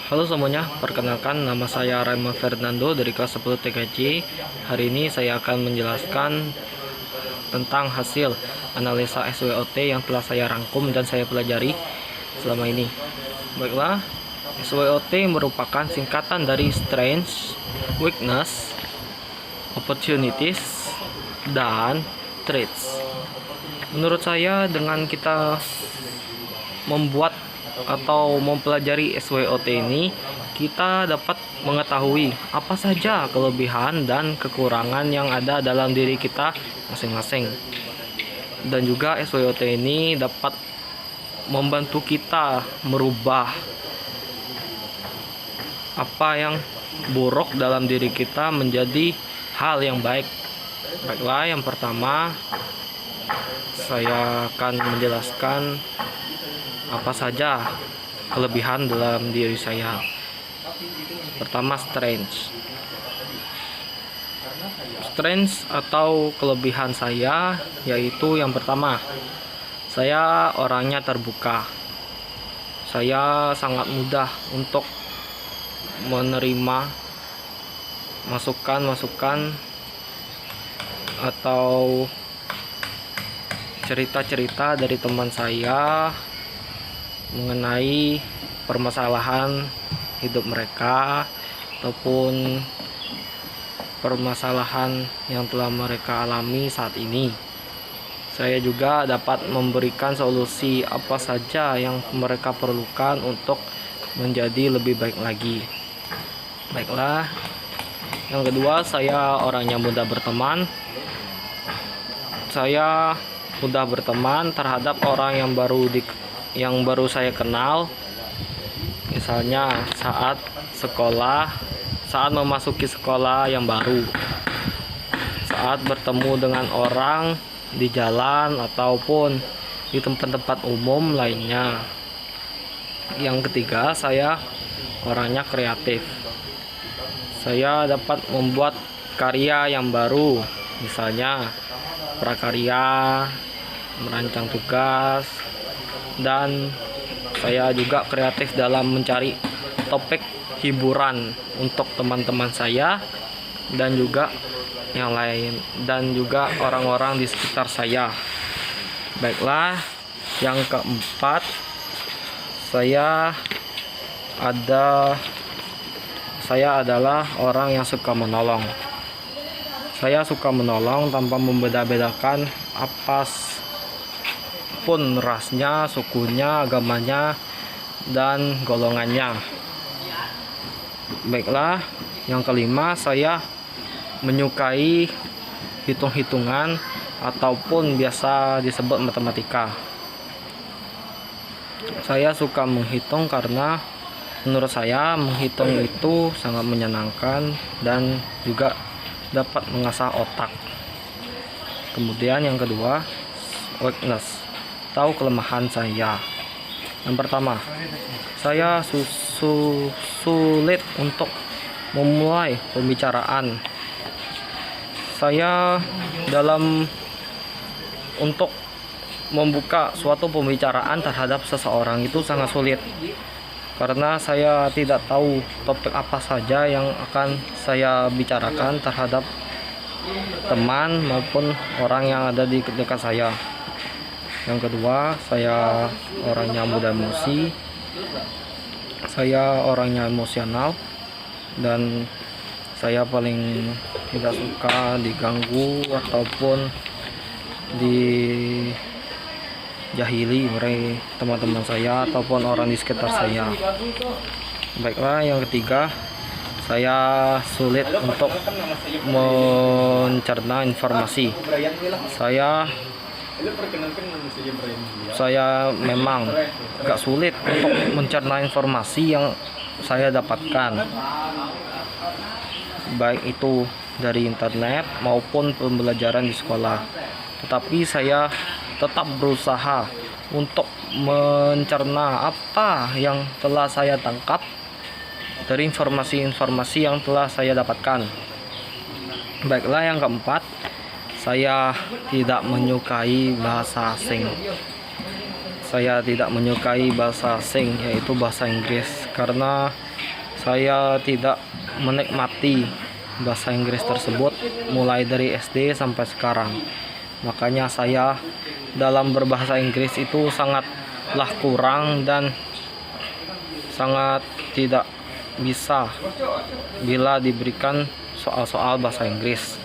Halo semuanya, perkenalkan nama saya Raymond Fernando dari kelas 10 TKJ. Hari ini saya akan menjelaskan tentang hasil analisa SWOT yang telah saya rangkum dan saya pelajari selama ini. Baiklah, SWOT merupakan singkatan dari Strengths, Weakness, Opportunities, dan Traits. Menurut saya dengan kita membuat atau mempelajari SWOT ini, kita dapat mengetahui apa saja kelebihan dan kekurangan yang ada dalam diri kita masing-masing. Dan juga SWOT ini dapat membantu kita merubah apa yang buruk dalam diri kita menjadi hal yang baik. Baiklah, yang pertama saya akan menjelaskan apa saja kelebihan dalam diri saya. Pertama, strengths atau kelebihan saya yaitu yang pertama, saya orangnya terbuka. Saya sangat mudah untuk menerima masukan-masukan atau cerita-cerita dari teman saya mengenai permasalahan hidup mereka ataupun permasalahan yang telah mereka alami saat ini. Saya juga dapat memberikan solusi apa saja yang mereka perlukan untuk menjadi lebih baik lagi. Baiklah, yang kedua, saya orangnya mudah berteman. Saya mudah berteman terhadap orang yang baru saya kenal, misalnya saat memasuki sekolah yang baru, saat bertemu dengan orang di jalan ataupun di tempat-tempat umum lainnya. Yang ketiga, saya orangnya kreatif. Saya dapat membuat karya yang baru, misalnya prakarya, merancang tugas, dan saya juga kreatif dalam mencari topik hiburan untuk teman-teman saya dan juga yang lain, dan juga orang-orang di sekitar saya. Baiklah, yang keempat, saya adalah orang yang suka menolong. Saya suka menolong tanpa membeda-bedakan apa pun rasnya, sukunya, agamanya, dan golongannya. Baiklah, yang kelima, saya menyukai hitung-hitungan ataupun biasa disebut matematika. Saya suka menghitung karena menurut saya menghitung itu sangat menyenangkan dan juga dapat mengasah otak. Kemudian yang kedua, weakness atau kelemahan saya. Yang pertama, saya sulit untuk memulai pembicaraan. Saya untuk membuka suatu pembicaraan terhadap seseorang itu sangat sulit, karena saya tidak tahu topik apa saja yang akan saya bicarakan terhadap teman maupun orang yang ada di dekat saya. Yang kedua, saya orangnya mudah emosi. Saya orangnya emosional dan saya paling tidak suka diganggu ataupun dijahili oleh teman-teman saya ataupun orang di sekitar saya. Baiklah, yang ketiga, saya sulit untuk mencerna informasi. Saya memang agak sulit untuk mencerna informasi yang saya dapatkan, baik itu dari internet maupun pembelajaran di sekolah. Tetapi saya tetap berusaha untuk mencerna apa yang telah saya tangkap dari informasi-informasi yang telah saya dapatkan. Baiklah, yang keempat, saya tidak menyukai bahasa asing. Saya tidak menyukai bahasa asing, yaitu bahasa Inggris, karena saya tidak menikmati bahasa Inggris tersebut mulai dari SD sampai sekarang. Makanya saya dalam berbahasa Inggris itu sangatlah kurang dan sangat tidak bisa bila diberikan soal-soal bahasa Inggris.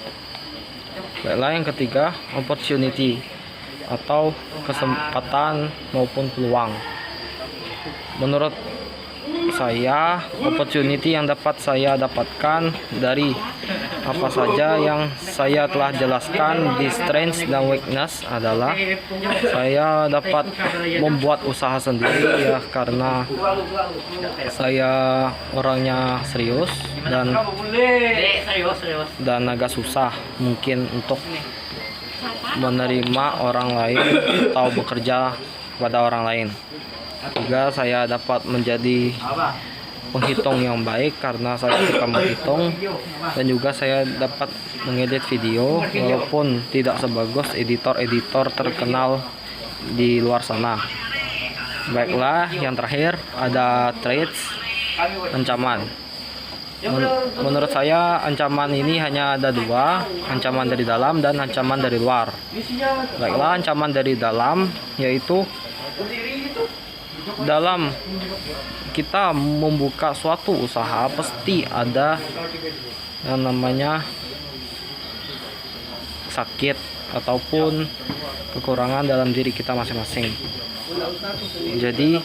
Baiklah, yang ketiga, opportunity atau kesempatan maupun peluang. Menurut saya, opportunity yang dapat saya dapatkan dari apa saja yang saya telah jelaskan di strengths dan weakness adalah saya dapat membuat usaha sendiri ya, karena saya orangnya serius dan agak susah mungkin untuk menerima orang lain atau bekerja pada orang lain. Juga saya dapat menjadi penghitung yang baik karena saya suka menghitung, dan juga saya dapat mengedit video walaupun tidak sebagus editor-editor terkenal di luar sana. Baiklah, yang terakhir ada traits, ancaman. Menurut saya ancaman ini hanya ada dua, ancaman dari dalam dan ancaman dari luar. Baiklah, ancaman dari dalam yaitu dalam kita membuka suatu usaha pasti ada yang namanya sakit ataupun kekurangan dalam diri kita masing-masing. Jadi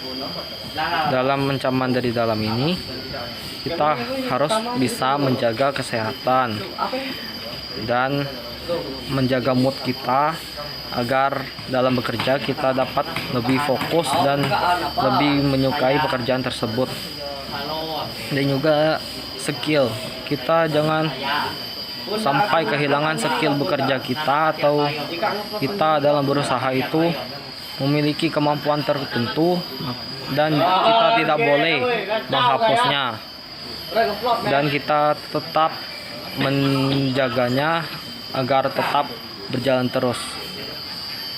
dalam ancaman dari dalam ini kita harus bisa menjaga kesehatan dan menjaga mood kita agar dalam bekerja kita dapat lebih fokus dan lebih menyukai pekerjaan tersebut. Dan juga skill, kita jangan sampai kehilangan skill bekerja kita, atau kita dalam berusaha itu memiliki kemampuan tertentu dan kita tidak boleh menghapusnya, dan kita tetap menjaganya agar tetap berjalan terus.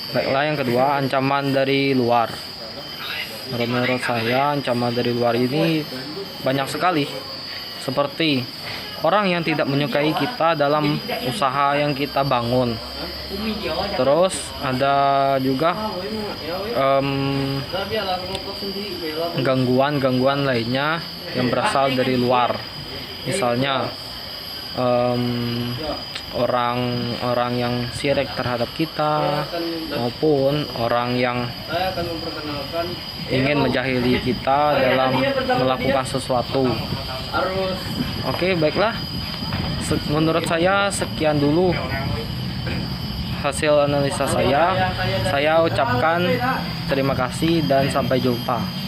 Baiklah, yang kedua, ancaman dari luar. Menurut saya ancaman dari luar ini banyak sekali, seperti orang yang tidak menyukai kita dalam usaha yang kita bangun. Terus ada juga gangguan-gangguan lainnya yang berasal dari luar. Misalnya orang-orang yang sirik terhadap kita, maupun orang yang ingin menjahili kita dalam melakukan sesuatu. Oke, baiklah. Menurut saya sekian dulu hasil analisa saya. Saya ucapkan terima kasih dan sampai jumpa.